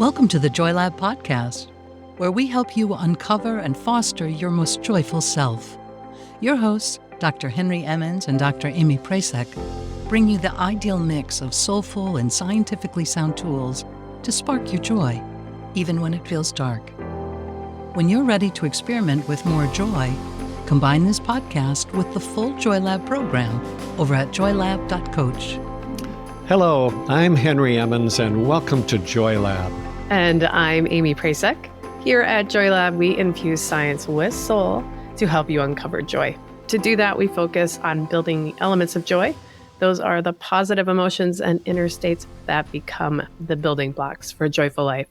Welcome to the Joy Lab podcast, where we help you uncover and foster your most joyful self. Your hosts, Dr. Henry Emmons and Dr. Amy Prasek, bring you the ideal mix of soulful and scientifically sound tools to spark your joy, even when it feels dark. When you're ready to experiment with more joy, combine this podcast with the full Joy Lab program over at joylab.coach. Hello, I'm Henry Emmons, and welcome to Joy Lab. And I'm Amy Prasek. Here at Joy Lab, we infuse science with soul to help you uncover joy. To do that, we focus on building the elements of joy. Those are the positive emotions and inner states that become the building blocks for a joyful life.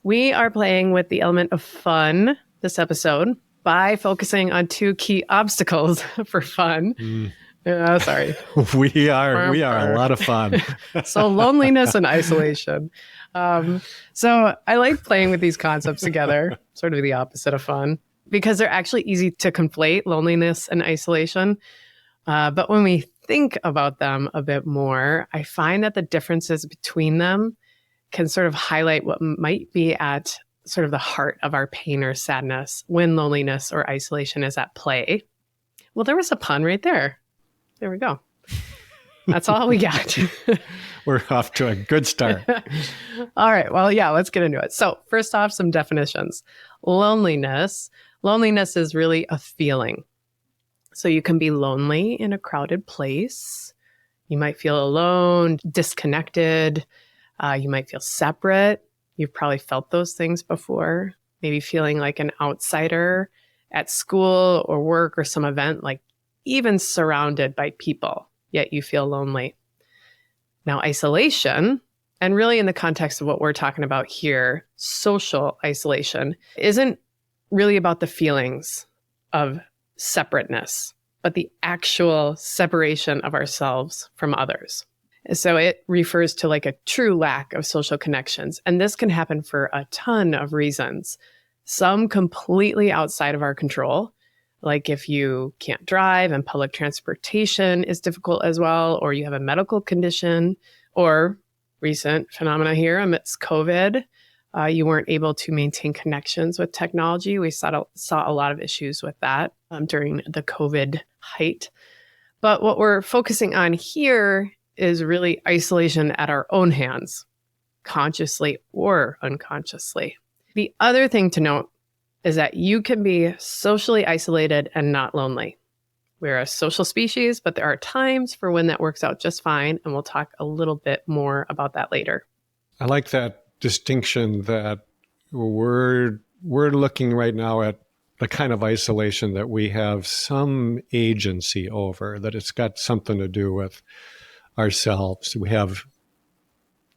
We are playing with the element of fun this episode by focusing on two key obstacles for fun. Sorry. We are a lot of fun. So loneliness and isolation. So I like playing with these concepts together, sort of the opposite of fun, because they're actually easy to conflate, loneliness and isolation. But when we think about them a bit more, I find that the differences between them can sort of highlight what might be at sort of the heart of our pain or sadness when loneliness or isolation is at play. Well, there was a pun right there. There we go. That's all we got. We're off to a good start. All right. Well, yeah, let's get into it. So first off, some definitions. Loneliness. Loneliness is really a feeling. So you can be lonely in a crowded place. You might feel alone, disconnected. You might feel separate. You've probably felt those things before. Maybe feeling like an outsider at school or work or some event, like even surrounded by people, yet you feel lonely. Now, isolation, and really in the context of what we're talking about here, social isolation, isn't really about the feelings of separateness, but the actual separation of ourselves from others. So it refers to like a true lack of social connections. And this can happen for a ton of reasons, some completely outside of our control. Like if you can't drive and public transportation is difficult as well, or you have a medical condition, or recent phenomena here amidst COVID, you weren't able to maintain connections with technology. We saw a lot of issues with that during the COVID height. But what we're focusing on here is really isolation at our own hands, consciously or unconsciously. The other thing to note is that you can be socially isolated and not lonely. We're a social species, but there are times for when that works out just fine, and we'll talk a little bit more about that later. I like that distinction that we're looking right now at the kind of isolation that we have some agency over, that it's got something to do with ourselves. We have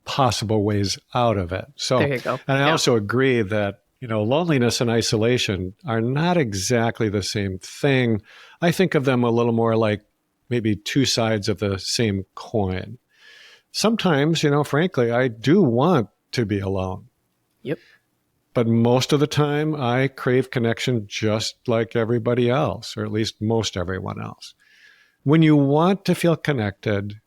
possible ways out of it. So, there you go. And I also agree that loneliness and isolation are not exactly the same thing. I think of them a little more like maybe two sides of the same coin. Sometimes, frankly, I do want to be alone. Yep. But most of the time, I crave connection just like everybody else, or at least most everyone else. When you want to feel connected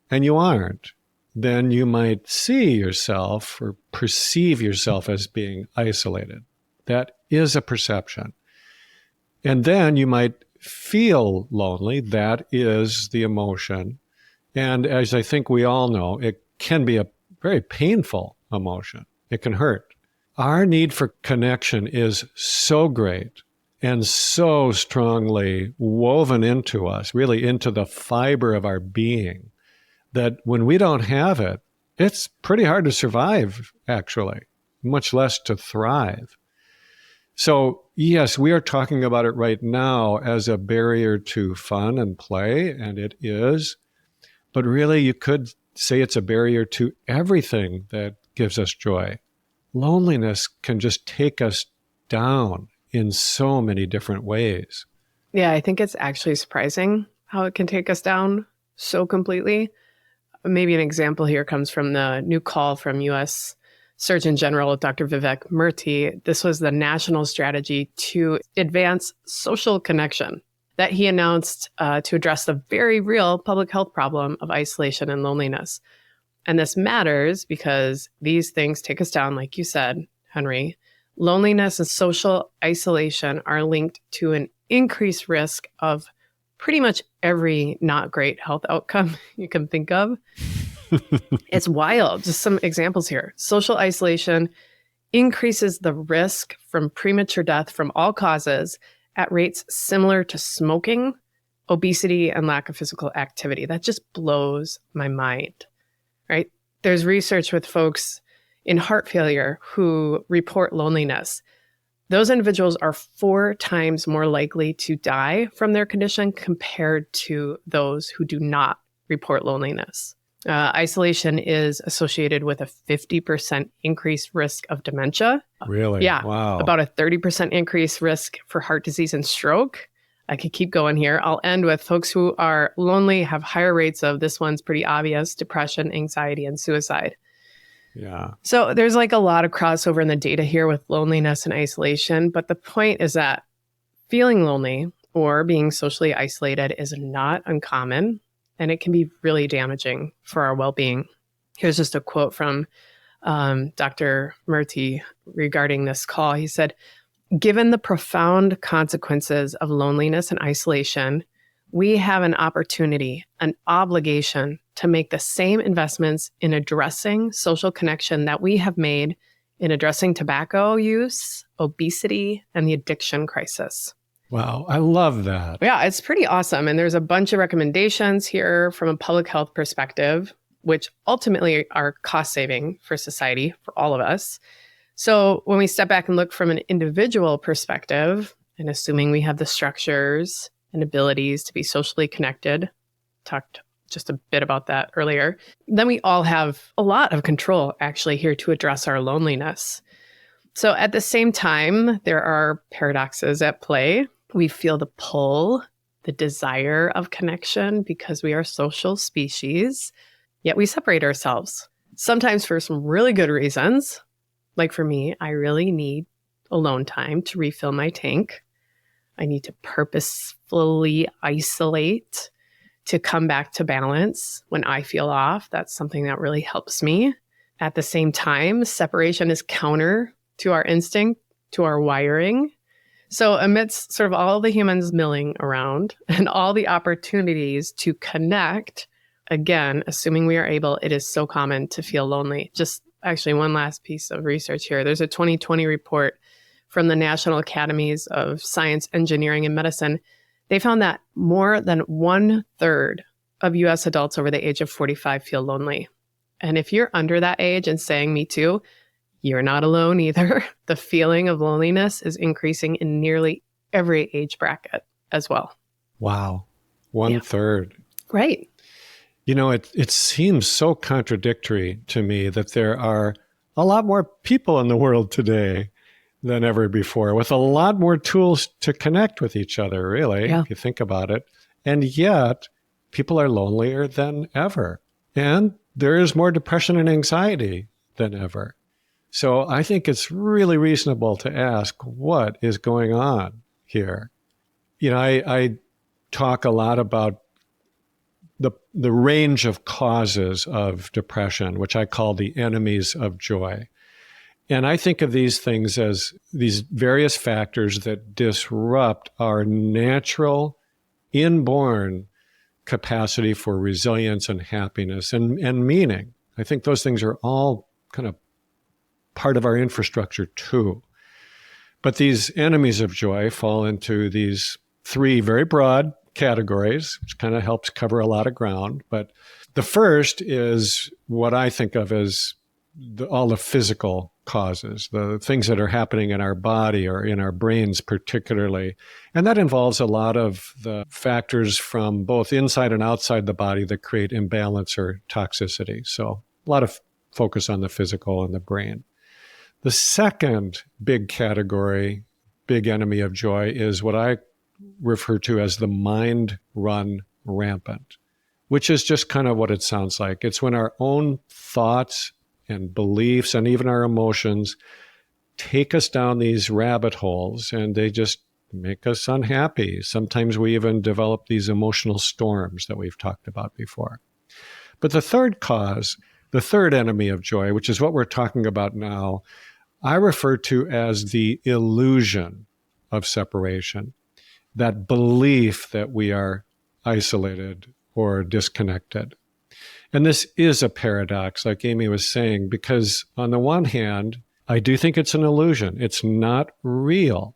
and you aren't, then you might see yourself or perceive yourself as being isolated. That is a perception. And then you might feel lonely. That is the emotion. And as I think we all know, it can be a very painful emotion. It can hurt. Our need for connection is so great and so strongly woven into us, really into the fiber of our being, that when we don't have it, it's pretty hard to survive, actually, much less to thrive. So, yes, we are talking about it right now as a barrier to fun and play, and it is. But really, you could say it's a barrier to everything that gives us joy. Loneliness can just take us down in so many different ways. Yeah, I think it's actually surprising how it can take us down so completely. Maybe an example here comes from the new call from U.S. Surgeon General Dr. Vivek Murthy. This was the national strategy to advance social connection that he announced to address the very real public health problem of isolation and loneliness. And this matters because these things take us down, like you said, Henry. Loneliness and social isolation are linked to an increased risk of pretty much every not great health outcome you can think of. It's wild. Just some examples here. Social isolation increases the risk from premature death from all causes at rates similar to smoking, obesity, and lack of physical activity. That just blows my mind, right? There's research with folks in heart failure who report loneliness. Those individuals are 4 times more likely to die from their condition compared to those who do not report loneliness. Isolation is associated with a 50% increased risk of dementia. Really? Yeah. Wow. About a 30% increased risk for heart disease and stroke. I could keep going here. I'll end with folks who are lonely have higher rates of, this one's pretty obvious, depression, anxiety, and suicide. Yeah. So there's like a lot of crossover in the data here with loneliness and isolation. But the point is that feeling lonely or being socially isolated is not uncommon, and it can be really damaging for our well-being. Here's just a quote from Dr. Murthy regarding this call. He said, "Given the profound consequences of loneliness and isolation, we have an opportunity, an obligation to make the same investments in addressing social connection that we have made in addressing tobacco use, obesity, and the addiction crisis." Wow. I love that. Yeah, it's pretty awesome. And there's a bunch of recommendations here from a public health perspective, which ultimately are cost saving for society, for all of us. So when we step back and look from an individual perspective, and assuming we have the structures and abilities to be socially connected, talked just a bit about that earlier, then we all have a lot of control actually here to address our loneliness. So at the same time, there are paradoxes at play. We feel the pull, the desire of connection because we are social species, yet we separate ourselves, sometimes for some really good reasons. Like for me, I really need alone time to refill my tank. I need to purposefully isolate to come back to balance when I feel off. That's something that really helps me. At the same time, separation is counter to our instinct, to our wiring. So amidst sort of all the humans milling around and all the opportunities to connect, again, assuming we are able, it is so common to feel lonely. Just actually one last piece of research here. There's a 2020 report from the National Academies of Science, Engineering, and Medicine. They found that more than 1/3 of US adults over the age of 45 feel lonely. And if you're under that age and saying me too, you're not alone either. The feeling of loneliness is increasing in nearly every age bracket as well. Wow. 1/3. Right. You know, it seems so contradictory to me that there are a lot more people in the world today than ever before, with a lot more tools to connect with each other, really, if you think about it. And yet, people are lonelier than ever. And there is more depression and anxiety than ever. So I think it's really reasonable to ask, what is going on here? You know, I talk a lot about the range of causes of depression, which I call the enemies of joy. And I think of these things as these various factors that disrupt our natural, inborn capacity for resilience and happiness and meaning. I think those things are all kind of part of our infrastructure too. But these enemies of joy fall into these 3 very broad categories, which kind of helps cover a lot of ground. But the first is what I think of as all the physical causes, the things that are happening in our body or in our brains particularly. And that involves a lot of the factors from both inside and outside the body that create imbalance or toxicity. So a lot of focus on the physical and the brain. The second big category, big enemy of joy, is what I refer to as the mind run rampant, which is just kind of what it sounds like. It's when our own thoughts and beliefs and even our emotions take us down these rabbit holes and they just make us unhappy. Sometimes we even develop these emotional storms that we've talked about before. But the third cause The third enemy of joy, which is what we're talking about now, I refer to as the illusion of separation, that belief that we are isolated or disconnected. And this is a paradox, like Amy was saying, because on the one hand, I do think it's an illusion. It's not real.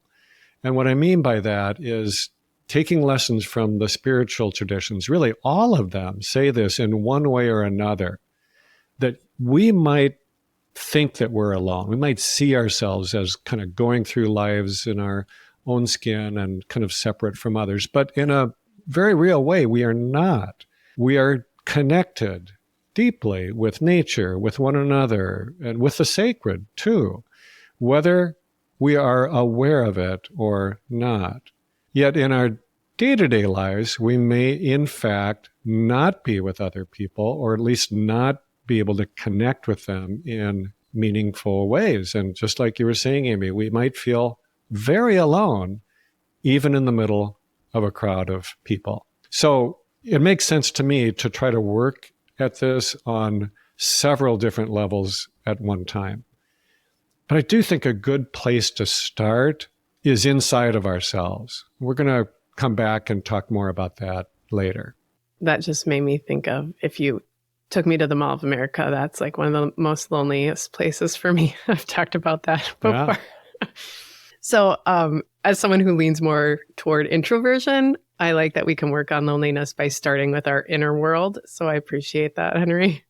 And what I mean by that is taking lessons from the spiritual traditions, really all of them say this in one way or another, that we might think that we're alone. We might see ourselves as kind of going through lives in our own skin and kind of separate from others. But in a very real way, we are not. We are connected deeply with nature, with one another, and with the sacred too, whether we are aware of it or not. Yet in our day-to-day lives, we may in fact not be with other people, or at least not be able to connect with them in meaningful ways. And just like you were saying, Amy, we might feel very alone, even in the middle of a crowd of people. So it makes sense to me to try to work at this on several different levels at one time. But I do think a good place to start is inside of ourselves. We're going to come back and talk more about that later. That just made me think of, if you took me to the Mall of America, that's like one of the most loneliest places for me. I've talked about that before. Yeah. So as someone who leans more toward introversion, I like that we can work on loneliness by starting with our inner world. So I appreciate that, Henry.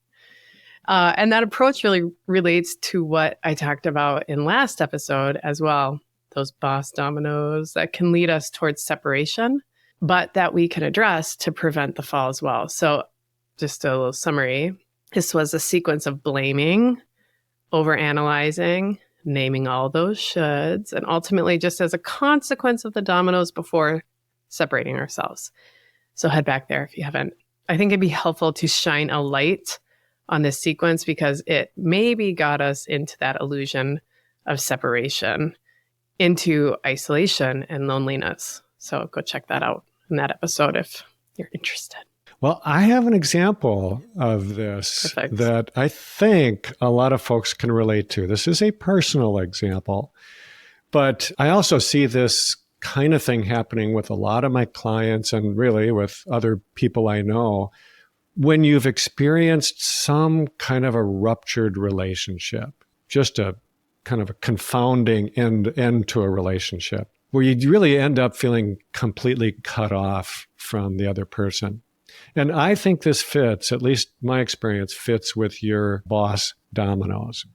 And that approach really relates to what I talked about in last episode as well, those boss dominoes that can lead us towards separation, but that we can address to prevent the fall as well. So just a little summary. This was a sequence of blaming, overanalyzing, naming all those shoulds, and ultimately just as a consequence of the dominoes before separating ourselves. So head back there if you haven't. I think it'd be helpful to shine a light on this sequence because it maybe got us into that illusion of separation, into isolation and loneliness. So go check that out in that episode if you're interested. Well, I have an example of this Perfect. That I think a lot of folks can relate to. This is a personal example, but I also see this kind of thing happening with a lot of my clients and really with other people I know. When you've experienced some kind of a ruptured relationship, just a kind of a confounding end to a relationship, where you really end up feeling completely cut off from the other person. And I think this fits, at least my experience, fits with your boss dominoes.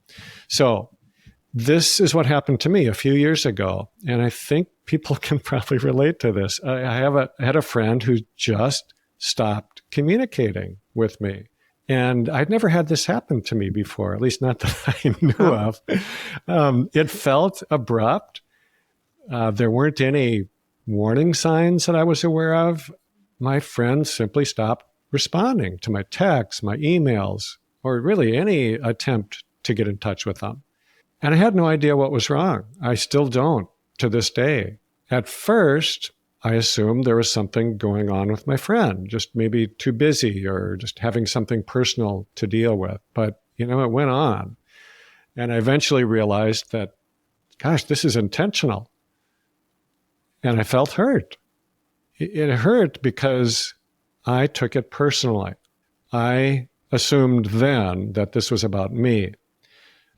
So this is what happened to me a few years ago. And I think people can probably relate to this. I had a friend who just stopped communicating with me. And I'd never had this happen to me before, at least not that I knew of. It felt abrupt. There weren't any warning signs that I was aware of. My friend simply stopped responding to my texts, my emails, or really any attempt to get in touch with them. And I had no idea what was wrong. I still don't to this day. At first, I assumed there was something going on with my friend, just maybe too busy or just having something personal to deal with. But, it went on. And I eventually realized that, gosh, this is intentional. And I felt hurt. It hurt because I took it personally. I assumed then that this was about me.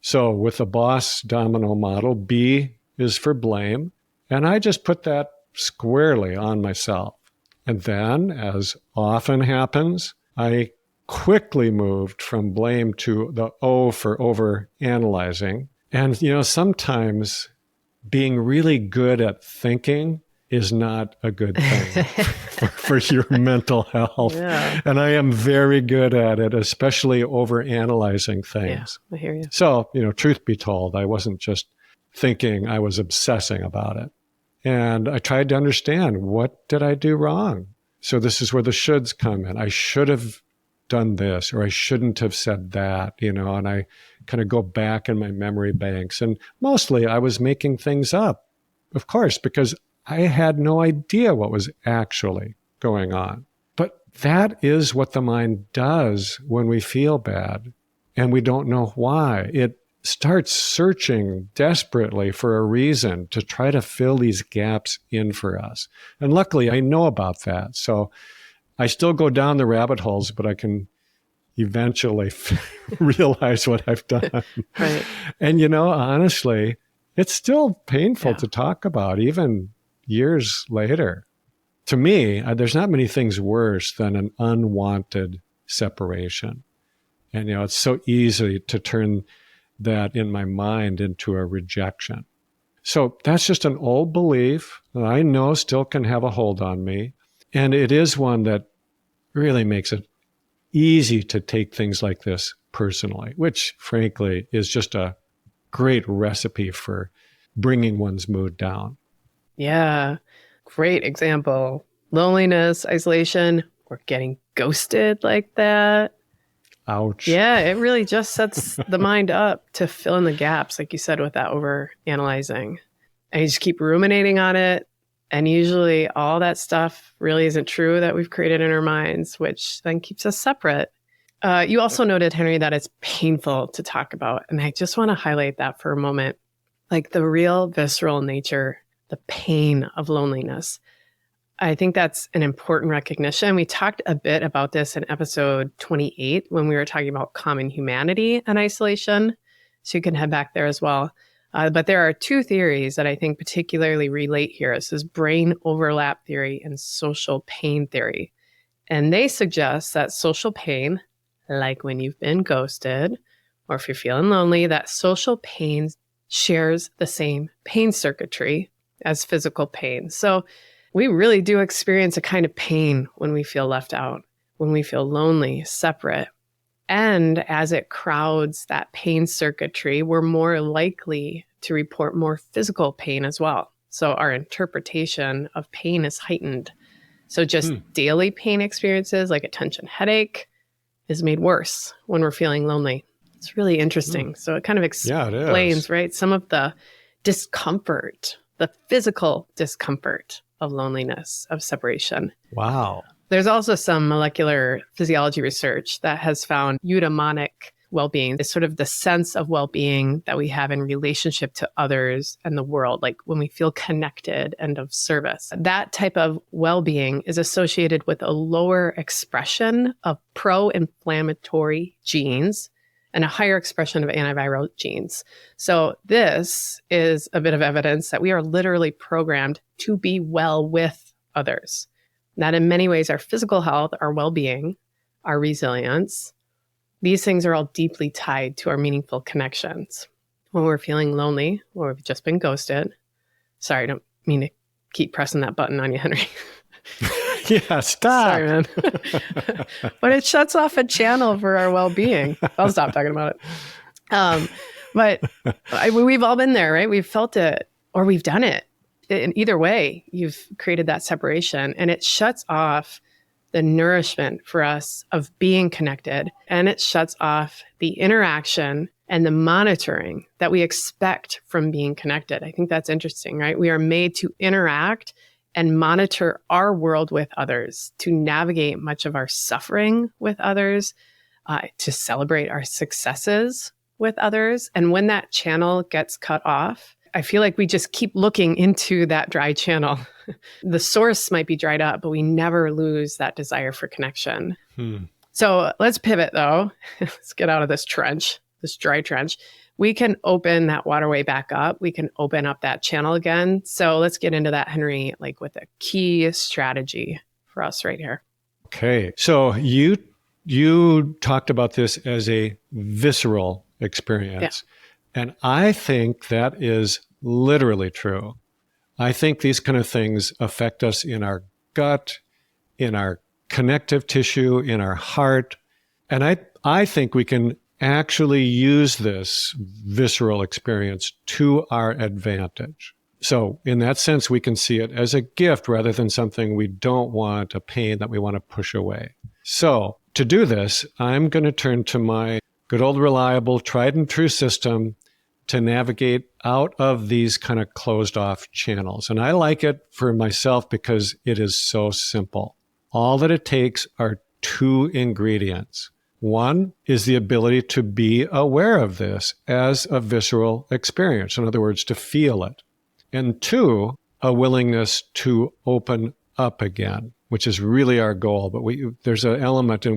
So with the boss domino model, B is for blame. And I just put that squarely on myself. And then, as often happens, I quickly moved from blame to the O for overanalyzing. And, sometimes being really good at thinking is not a good thing for your mental health. Yeah. And I am very good at it, especially overanalyzing things. Yeah, I hear you. So, truth be told, I wasn't just thinking, I was obsessing about it. And I tried to understand, what did I do wrong? So this is where the shoulds come in. I should have done this, or I shouldn't have said that, and I kind of go back in my memory banks. And mostly I was making things up, of course, because I had no idea what was actually going on. But that is what the mind does when we feel bad. and we don't know why. It starts searching desperately for a reason to try to fill these gaps in for us. And luckily, I know about that. So I still go down the rabbit holes, but I can eventually realize what I've done. Right. And, honestly, it's still painful to talk about, even years later. To me, there's not many things worse than an unwanted separation. And, it's so easy to turn that in my mind into a rejection. So that's just an old belief that I know still can have a hold on me. And it is one that really makes it easy to take things like this personally, which frankly is just a great recipe for bringing one's mood down. Yeah. Great example. Loneliness, isolation, or getting ghosted like that. Ouch. Yeah, it really just sets the mind up to fill in the gaps, like you said, with that over analyzing. And you just keep ruminating on it. And usually all that stuff really isn't true that we've created in our minds, which then keeps us separate. You also noted, Henry, that it's painful to talk about. And I just want to highlight that for a moment. Like the real visceral nature, the pain of loneliness. I think that's an important recognition. We talked a bit about this in episode 28 when we were talking about common humanity and isolation. So you can head back there as well. But there are two theories that I think particularly relate here. This is brain overlap theory and social pain theory. And they suggest that social pain, like when you've been ghosted, or if you're feeling lonely, that social pain shares the same pain circuitry as physical pain. So we really do experience a kind of pain when we feel left out, when we feel lonely, separate. And as it crowds that pain circuitry, we're more likely to report more physical pain as well. So our interpretation of pain is heightened. So just daily pain experiences like a tension headache is made worse when we're feeling lonely. It's really interesting. So it kind of explains, right, some of the discomfort, the physical discomfort of loneliness, of separation. Wow. There's also some molecular physiology research that has found eudaimonic well-being is sort of the sense of well-being that we have in relationship to others and the world, like when we feel connected and of service. That type of well-being is associated with a lower expression of pro-inflammatory genes and a higher expression of antiviral genes. So this is a bit of evidence that we are literally programmed to be well with others. That in many ways, our physical health, our well-being, our resilience, these things are all deeply tied to our meaningful connections. When we're feeling lonely or we've just been ghosted, sorry, I don't mean to keep pressing that button on you, Henry. Yeah, stop. Sorry, man. But it shuts off a channel for our well-being. I'll stop talking about it. But we've all been there, right? We've felt it or we've done it. In either way, you've created that separation and it shuts off the nourishment for us of being connected. And it shuts off the interaction and the monitoring that we expect from being connected. I think that's interesting, right? We are made to interact and monitor our world with others, to navigate much of our suffering with others, to celebrate our successes with others. And when that channel gets cut off, I feel like we just keep looking into that dry channel. The source might be dried up, but we never lose that desire for connection. So let's pivot though. Let's get out of this trench, this dry trench. We can open that waterway back up. We can open up that channel again. So let's get into that, Henry, like with a key strategy for us right here. Okay. So you talked about this as a visceral experience. Yeah. And I think that is literally true. I think these kind of things affect us in our gut, in our connective tissue, in our heart. And I think we can actually use this visceral experience to our advantage. So in that sense, we can see it as a gift rather than something we don't want, a pain that we want to push away. So to do this, I'm going to turn to my good old reliable, tried and true system to navigate out of these kind of closed off channels. And I like it for myself because it is so simple. All that it takes are 2 ingredients. One is the ability to be aware of this as a visceral experience. In other words, to feel it. And two, a willingness to open up again, which is really our goal. But there's an element to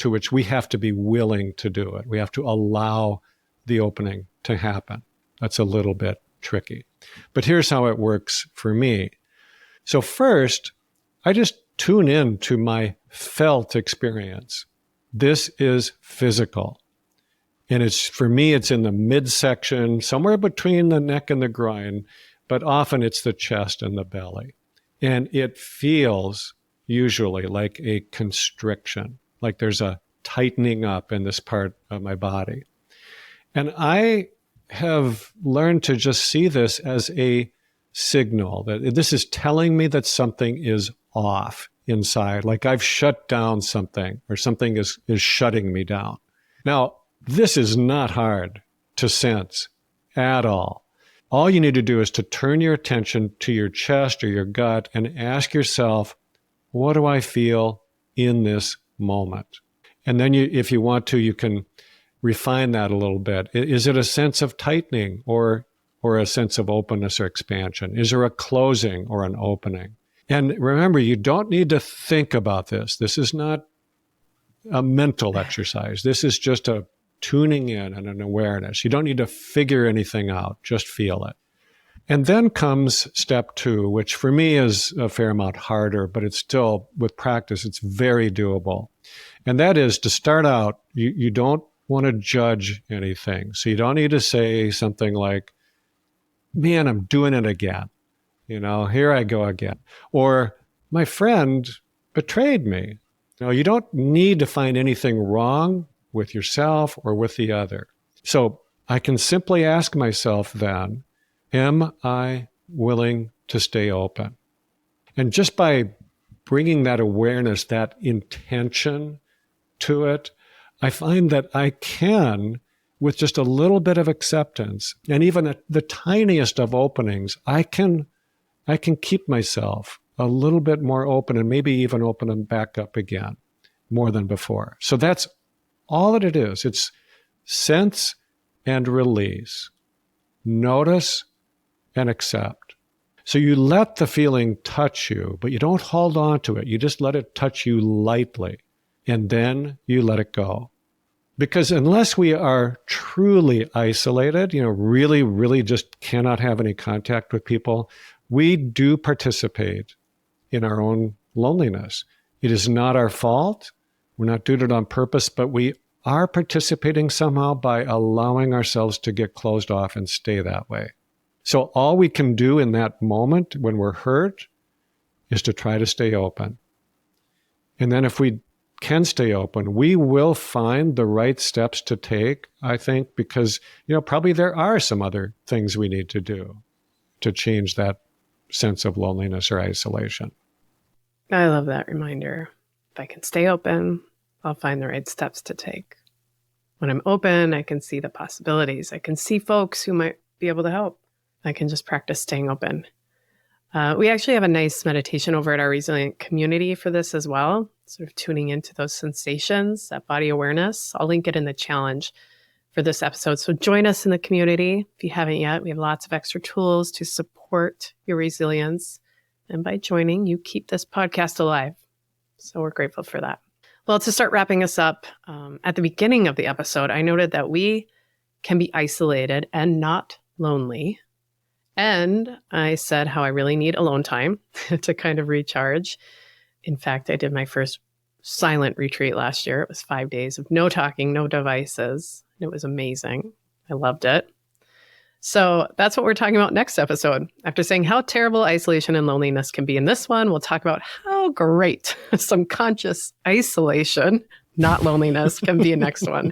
which we have to be willing to do it. We have to allow the opening to happen. That's a little bit tricky. But here's how it works for me. So first, I just tune in to my felt experience. This is physical. And for me, it's in the midsection, somewhere between the neck and the groin, but often it's the chest and the belly. And it feels usually like a constriction, like there's a tightening up in this part of my body. And I have learned to just see this as a signal that this is telling me that something is off inside, like I've shut down something or something is shutting me down. Now, this is not hard to sense at all. All you need to do is to turn your attention to your chest or your gut and ask yourself, what do I feel in this moment? And then if you want to, you can refine that a little bit. Is it a sense of tightening or a sense of openness or expansion? Is there a closing or an opening? And remember, you don't need to think about this. This is not a mental exercise. This is just a tuning in and an awareness. You don't need to figure anything out. Just feel it. And then comes step 2, which for me is a fair amount harder, but it's still, with practice, it's very doable. And that is to start out, you don't want to judge anything. So you don't need to say something like, man, I'm doing it again. Here I go again. Or my friend betrayed me. You don't need to find anything wrong with yourself or with the other. So I can simply ask myself then, am I willing to stay open? And just by bringing that awareness, that intention to it, I find that I can, with just a little bit of acceptance, and even at the tiniest of openings, I can keep myself a little bit more open and maybe even open them back up again more than before. So that's all that it is. It's sense and release. Notice and accept. So you let the feeling touch you, but you don't hold on to it. You just let it touch you lightly, and then you let it go. Because unless we are truly isolated, really, really just cannot have any contact with people, we do participate in our own loneliness. It is not our fault. We're not doing it on purpose, but we are participating somehow by allowing ourselves to get closed off and stay that way. So all we can do in that moment when we're hurt is to try to stay open. And then if we can stay open, we will find the right steps to take, I think, because, probably there are some other things we need to do to change that sense of loneliness or isolation. I love that reminder. If I can stay open, I'll find the right steps to take. When I'm open, I can see the possibilities. I can see folks who might be able to help. I can just practice staying open. We actually have a nice meditation over at our Resilient community for this as well, sort of tuning into those sensations, that body awareness. I'll link it in the challenge for this episode. So join us in the community if you haven't yet. We have lots of extra tools to support your resilience. And by joining, you keep this podcast alive. So we're grateful for that. Well, to start wrapping us up, at the beginning of the episode, I noted that we can be isolated and not lonely. And I said how I really need alone time to kind of recharge. In fact, I did my first silent retreat last year. It was 5 days of no talking, no devices. It was amazing. I loved it. So that's what we're talking about next episode. After saying how terrible isolation and loneliness can be in this one, we'll talk about how great some conscious isolation, not loneliness, can be in next one.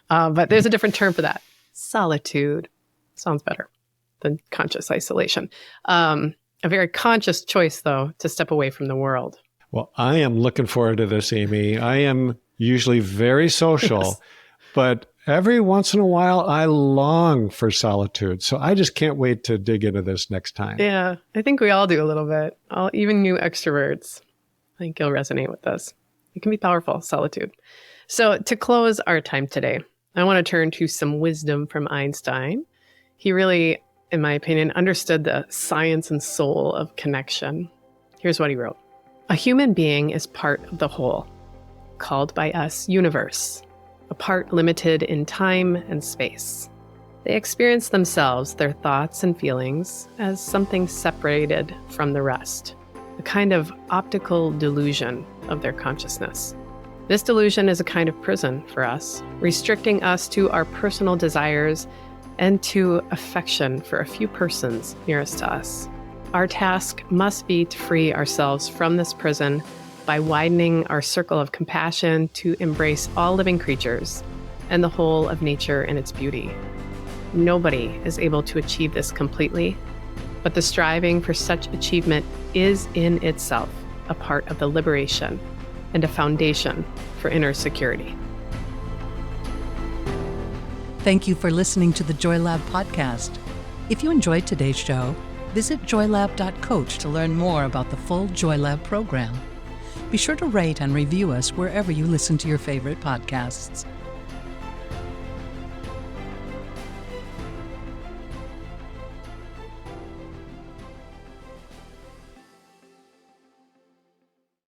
But there's a different term for that. Solitude. Sounds better than conscious isolation. A very conscious choice, though, to step away from the world. Well, I am looking forward to this, Amy. I am usually very social, yes. But every once in a while, I long for solitude. So I just can't wait to dig into this next time. Yeah, I think we all do a little bit. Even you extroverts. I think you'll resonate with this. It can be powerful, solitude. So to close our time today, I want to turn to some wisdom from Einstein. He really, in my opinion, understood the science and soul of connection. Here's what he wrote. A human being is part of the whole, called by us universe, a part limited in time and space. They experience themselves, their thoughts and feelings, as something separated from the rest, a kind of optical delusion of their consciousness. This delusion is a kind of prison for us, restricting us to our personal desires and to affection for a few persons nearest to us. Our task must be to free ourselves from this prison by widening our circle of compassion to embrace all living creatures and the whole of nature and its beauty. Nobody is able to achieve this completely, but the striving for such achievement is in itself a part of the liberation and a foundation for inner security. Thank you for listening to the Joy Lab podcast. If you enjoyed today's show, visit joylab.coach to learn more about the full Joy Lab program. Be sure to rate and review us wherever you listen to your favorite podcasts.